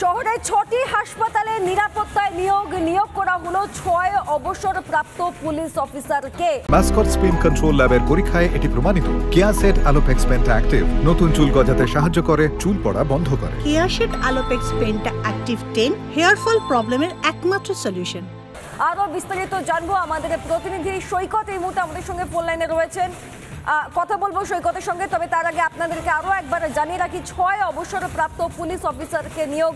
শহরে ৬টি হাসপাতালে নিরাপত্তায় নিয়োগ করা হলো ৬ অবসরপ্রাপ্ত পুলিশ অফিসারকে। মাস্কট স্পিন কন্ট্রোল ল্যাবের পরীক্ষায় এটি প্রমাণিত। কেয়াসেট আলোপেক্স পেন্টা অ্যাক্টিভ নতুন চুল গজাতে সাহায্য করে, চুল পড়া বন্ধ করে। কেয়াসেট Alopex penta active 10 hair fall প্রবলেমের একমাত্র সলিউশন। আরো বিস্তারিত জানবো আমাদের প্রতিনিধি সৈকত এই মুহূর্তে আমাদের সঙ্গে ফোন লাইনে রয়েছেন। কথা বলবো সৈকতের সঙ্গে, তবে তার আগে আপনাদেরকে আরো একবার জানিয়ে রাখি ৬ অবসরপ্রাপ্ত পুলিশ অফিসারকে নিয়োগ,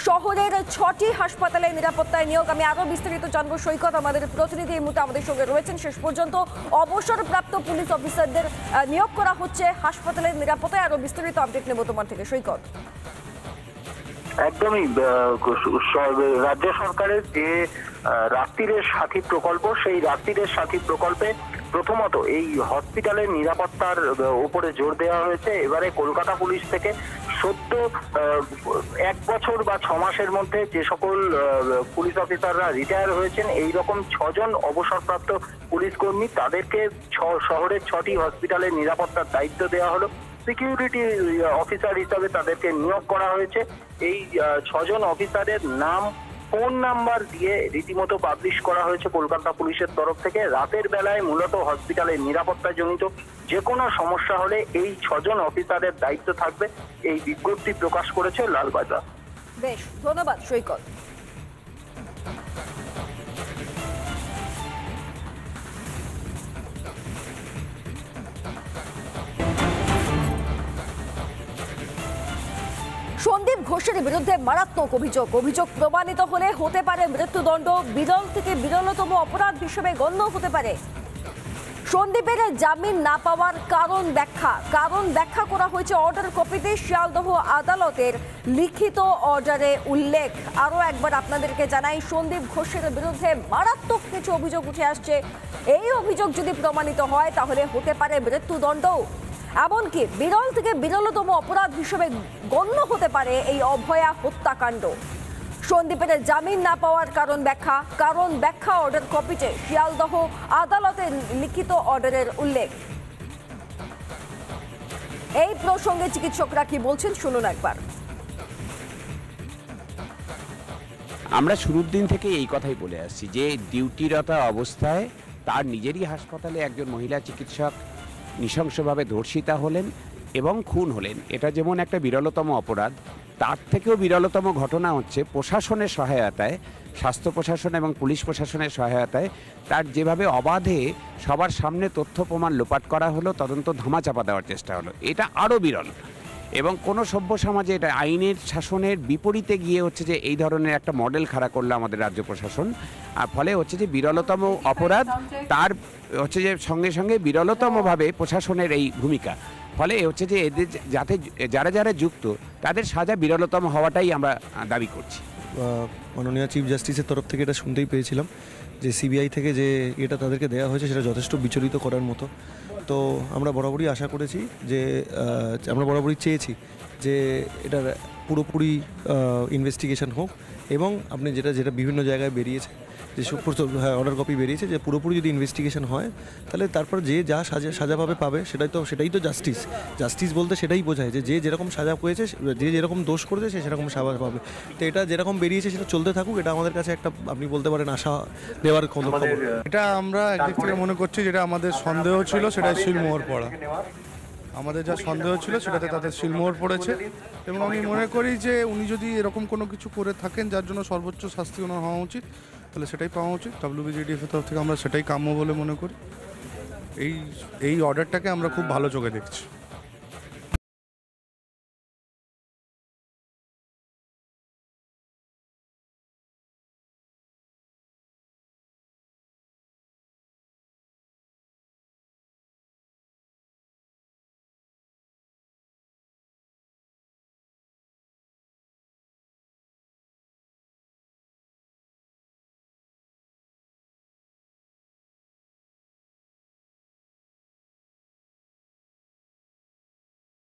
শহরের ৬টি হাসপাতালে নিরাপত্তায় নিয়োগ। আমি আরো বিস্তারিত জানবো সৈকত, আমাদের প্রতিনিধি এই মুহূর্তে আমাদের সঙ্গে রয়েছেন। শেষ পর্যন্ত অবসরপ্রাপ্ত পুলিশ অফিসারদের নিয়োগ করা হচ্ছে হাসপাতালের নিরাপত্তায়। আরো বিস্তারিত আপডেট নেব তোমার থেকে সৈকত। একদমই রাজ্য সরকারের যে রাত্রিরের সাথী প্রকল্প, সেই রাত্রিরের সাথী প্রকল্পে প্রথমত এই হসপিটালের নিরাপত্তার উপরে জোর দেওয়া হয়েছে। এবারে কলকাতা পুলিশ থেকে সদ্য 1 বছর বা 6 মাসের মধ্যে যে সকল পুলিশ অফিসাররা রিটায়ার হয়েছেন, এই রকম 6 জন অবসরপ্রাপ্ত পুলিশ কর্মী, তাদেরকে শহরের 6টি হসপিটালের নিরাপত্তার দায়িত্ব দেওয়া হলো। সিকিউরিটি অফিসার হিসাবে তাদেরকে নিয়োগ করা হয়েছে। এই 6 জন অফিসারের নাম, ফোন নাম্বার দিয়ে রীতিমতো পাবলিশ করা হয়েছে কলকাতা পুলিশের তরফ থেকে। রাতের বেলায় মূলত হসপিটালের নিরাপত্তা জনিত যে কোনো সমস্যা হলে এই 6 জন অফিসারের দায়িত্ব থাকবে, এই বিজ্ঞপ্তি প্রকাশ করেছে লালবাজার। বেশ, ধন্যবাদ সৈকত। সন্দীপ ঘোষের বিরুদ্ধে মারাত্মক অভিযোগ প্রমাণিত হলে হতে পারে মৃত্যুদণ্ড। বিরল থেকে বিরলতম অপরাধ হিসেবে গণ্য হতে পারে। সন্দীপের জামিন না পাওয়ার কারণ ব্যাখ্যা করা হয়েছে অর্ডার কপিতে। শিয়ালদহ আদালতের লিখিত অর্ডারে উল্লেখ। আরো একবার আপনাদেরকে জানাই, সন্দীপ ঘোষের বিরুদ্ধে মারাত্মক কিছু অভিযোগ উঠে আসছে। এই অভিযোগ যদি প্রমাণিত হয় তাহলে হতে পারে মৃত্যুদণ্ড। এমনকি বিরল থেকে বিরলতম অপরাধ হিসেবে গণ্য হতে পারে এই অভয়া হত্যাকাণ্ড। সন্দীপের জামিন না পাওয়ার কারণ ব্যাখ্যা অর্ডার কপিতে শিয়ালদহ আদালতের লিখিত অর্ডারের উল্লেখ। এই প্রসঙ্গে চিকিৎসকরা কি বলছেন শুনুন একবার। আমরা শুরুর দিন থেকে এই কথাই বলে আসছি যে ডিউটিরত অবস্থায় তার নিজেরই হাসপাতালে একজন মহিলা চিকিৎসক নৃশংসভাবে ধর্ষিতা হলেন এবং খুন হলেন। এটা যেমন একটা বিরলতম অপরাধ, তার থেকেও বিরলতম ঘটনা হচ্ছে প্রশাসনের সহায়তায়, স্বাস্থ্য প্রশাসন এবং পুলিশ প্রশাসনের সহায়তায় তার যেভাবে অবাধে সবার সামনে তথ্য প্রমাণ লোপাট করা হলো, তদন্ত ধামাচাপা দেওয়ার চেষ্টা হলো। এটা আরও বিরল এবং কোনো সভ্য সমাজে এটা আইনের শাসনের বিপরীতে গিয়ে হচ্ছে যে এই ধরনের একটা মডেল খাড়া করলো আমাদের রাজ্য প্রশাসন। আর ফলে হচ্ছে যে বিরলতম অপরাধ, তার হচ্ছে যে সঙ্গে সঙ্গে বিরলতমভাবে প্রশাসনের এই ভূমিকা, ফলে হচ্ছে যে এদের যাতে যারা যুক্ত তাদের সাজা বিরলতম হওয়াটাই আমরা দাবি করছি। মাননীয় চিফ জাস্টিসের তরফ থেকে এটা শুনতেই পেয়েছিলাম যে সিবিআই থেকে যে এটা তাদেরকে দেওয়া হয়েছে সেটা যথেষ্ট বিচলিত করার মতো। তো আমরা বরাবরই আশা করেছি যে আমরা বরাবরই চেয়েছি যে এটার পুরোপুরি ইনভেস্টিগেশন হোক এবং আপনি যেটা বিভিন্ন জায়গায় বেরিয়েছে যে অর্ডার কপি বেরিয়েছে যে পুরোপুরি যদি ইনভেস্টিগেশন হয় তাহলে তারপর যে যা সাজা পাবে সেটাই তো জাস্টিস বলতে সেটাই বোঝায় যে যেরকম সাজা পেয়েছে, যে যেরকম দোষ করেছে সে সেরকম সাজা পাবে। তো এটা যেরকম বেরিয়েছে সেটা চলতে থাকুক, এটা আমাদের কাছে একটা আপনি বলতে পারেন আশা দেওয়ার খবর। এটা আমরা একদিক থেকে মনে করছি যেটা আমাদের সন্দেহ ছিল সেটা শিলমোহর পড়া। আমাদের যা সন্দেহ ছিল সেটাতে তাদের শিলমোহর পড়েছে এবং আমি মনে করি যে উনি যদি এরকম কোনো কিছু করে থাকেন যার জন্য সর্বোচ্চ শাস্তি ওনার হওয়া উচিত, তাহলে সেটাই পাওয়া উচিত। WBJDF এর তরফ থেকে আমরা সেটাই কাম্য বলে মনে করি। এই অর্ডারটাকে আমরা খুব ভালো চোখে দেখছি।